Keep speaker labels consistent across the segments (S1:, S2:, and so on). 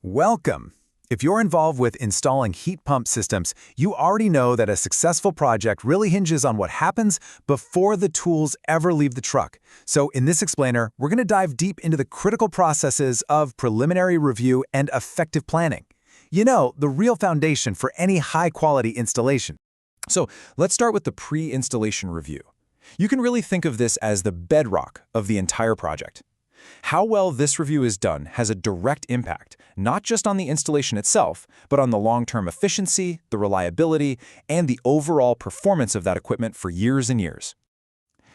S1: Welcome! If you're involved with installing heat pump systems, you already know that a successful project really hinges on what happens before the tools ever leave the truck. So in this explainer, we're going to dive deep into the critical processes of preliminary review and effective planning. You know, the real foundation for any high-quality installation.
S2: So let's start with the pre-installation review. You can really think of this as the bedrock of the entire project. How well this review is done has a direct impact, not just on the installation itself, but on the long-term efficiency, the reliability, and the overall performance of that equipment for years and years.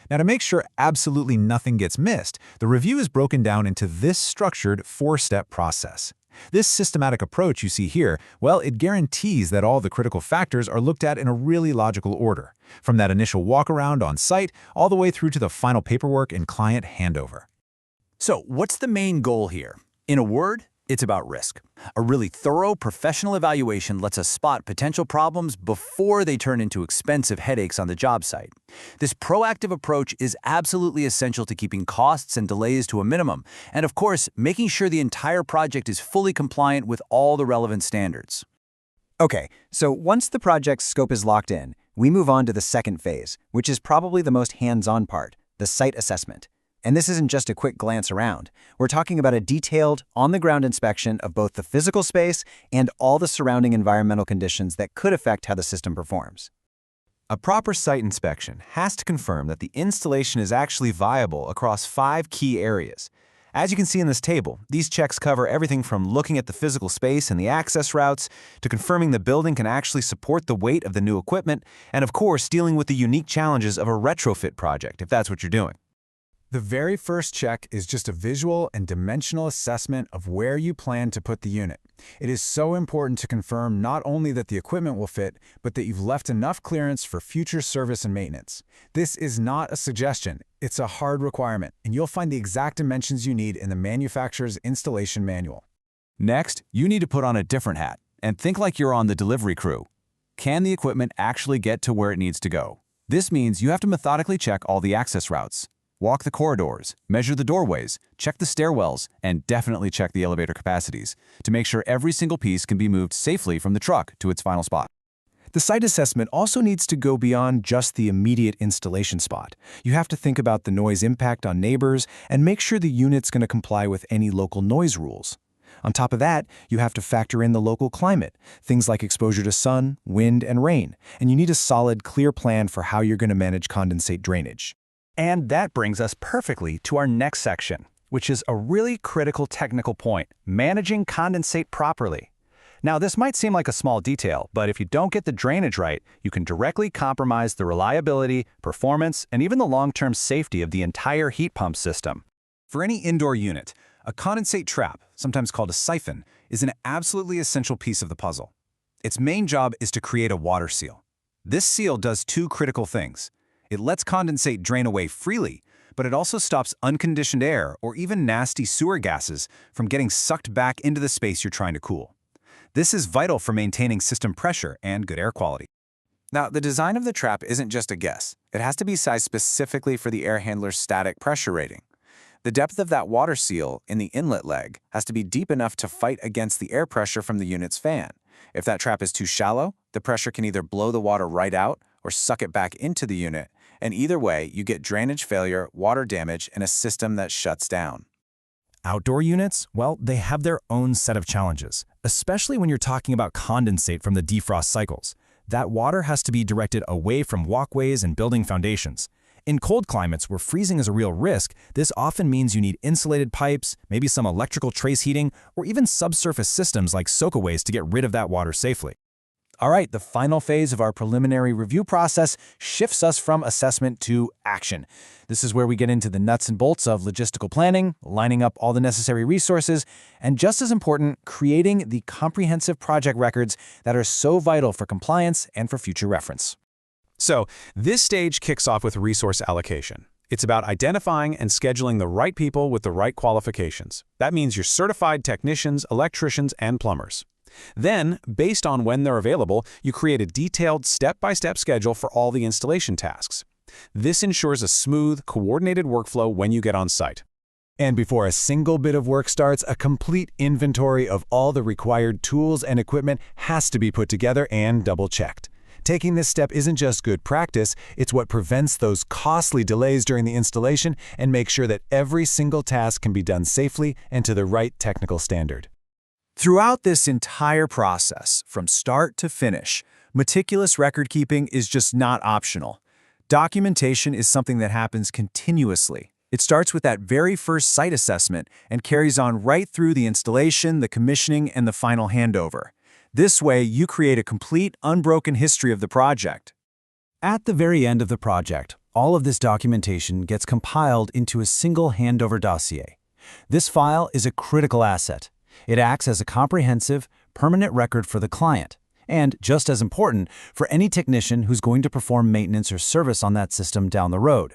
S1: Now, to make sure absolutely nothing gets missed, the review is broken down into this structured four-step process. This systematic approach you see here, well, it guarantees that all the critical factors are looked at in a really logical order, from that initial walk-around on site all the way through to the final paperwork and client handover.
S3: So what's the main goal here? In a word, it's about risk. A really thorough professional evaluation lets us spot potential problems before they turn into expensive headaches on the job site. This proactive approach is absolutely essential to keeping costs and delays to a minimum, and of course, making sure the entire project is fully compliant with all the relevant standards.
S4: Okay, so once the project's scope is locked in, we move on to the second phase, which is probably the most hands-on part, the site assessment. And this isn't just a quick glance around. We're talking about a detailed, on-the-ground inspection of both the physical space and all the surrounding environmental conditions that could affect how the system performs.
S2: A proper site inspection has to confirm that the installation is actually viable across 5 key areas. As you can see in this table, these checks cover everything from looking at the physical space and the access routes, to confirming the building can actually support the weight of the new equipment, and of course, dealing with the unique challenges of a retrofit project, if that's what you're doing.
S1: The very first check is just a visual and dimensional assessment of where you plan to put the unit. It is so important to confirm not only that the equipment will fit, but that you've left enough clearance for future service and maintenance. This is not a suggestion, it's a hard requirement, and you'll find the exact dimensions you need in the manufacturer's installation manual.
S3: Next, you need to put on a different hat and think like you're on the delivery crew. Can the equipment actually get to where it needs to go? This means you have to methodically check all the access routes. Walk the corridors, measure the doorways, check the stairwells, and definitely check the elevator capacities to make sure every single piece can be moved safely from the truck to its final spot.
S1: The site assessment also needs to go beyond just the immediate installation spot. You have to think about the noise impact on neighbors and make sure the unit's going to comply with any local noise rules. On top of that, you have to factor in the local climate, things like exposure to sun, wind, and rain, and you need a solid, clear plan for how you're going to manage condensate drainage.
S3: And that brings us perfectly to our next section, which is a really critical technical point, managing condensate properly. Now, this might seem like a small detail, but if you don't get the drainage right, you can directly compromise the reliability, performance, and even the long-term safety of the entire heat pump system.
S2: For any indoor unit, a condensate trap, sometimes called a siphon, is an absolutely essential piece of the puzzle. Its main job is to create a water seal. This seal does 2 critical things. It lets condensate drain away freely, but it also stops unconditioned air or even nasty sewer gases from getting sucked back into the space you're trying to cool. This is vital for maintaining system pressure and good air quality. Now, the design of the trap isn't just a guess. It has to be sized specifically for the air handler's static pressure rating. The depth of that water seal in the inlet leg has to be deep enough to fight against the air pressure from the unit's fan. If that trap is too shallow, the pressure can either blow the water right out or suck it back into the unit, and either way, you get drainage failure, water damage, and a system that shuts down.
S5: Outdoor units, well, they have their own set of challenges, especially when you're talking about condensate from the defrost cycles. That water has to be directed away from walkways and building foundations. In cold climates where freezing is a real risk, this often means you need insulated pipes, maybe some electrical trace heating, or even subsurface systems like soakaways to get rid of that water safely.
S1: All right, the final phase of our preliminary review process shifts us from assessment to action. This is where we get into the nuts and bolts of logistical planning, lining up all the necessary resources, and just as important, creating the comprehensive project records that are so vital for compliance and for future reference.
S6: So, this stage kicks off with resource allocation. It's about identifying and scheduling the right people with the right qualifications. That means your certified technicians, electricians, and plumbers. Then, based on when they're available, you create a detailed step-by-step schedule for all the installation tasks. This ensures a smooth, coordinated workflow when you get on site.
S1: And before a single bit of work starts, a complete inventory of all the required tools and equipment has to be put together and double-checked. Taking this step isn't just good practice, it's what prevents those costly delays during the installation and makes sure that every single task can be done safely and to the right technical standard.
S2: Throughout this entire process, from start to finish, meticulous record-keeping is just not optional. Documentation is something that happens continuously. It starts with that very first site assessment and carries on right through the installation, the commissioning, and the final handover. This way, you create a complete, unbroken history of the project.
S3: At the very end of the project, all of this documentation gets compiled into a single handover dossier. This file is a critical asset. It acts as a comprehensive, permanent record for the client, and, just as important, for any technician who's going to perform maintenance or service on that system down the road.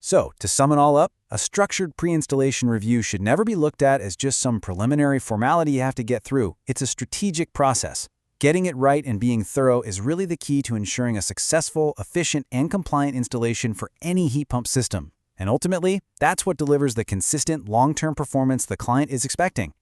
S3: So, to sum it all up, a structured pre-installation review should never be looked at as just some preliminary formality you have to get through. It's a strategic process. Getting it right and being thorough is really the key to ensuring a successful, efficient, and compliant installation for any heat pump system. And ultimately, that's what delivers the consistent, long-term performance the client is expecting.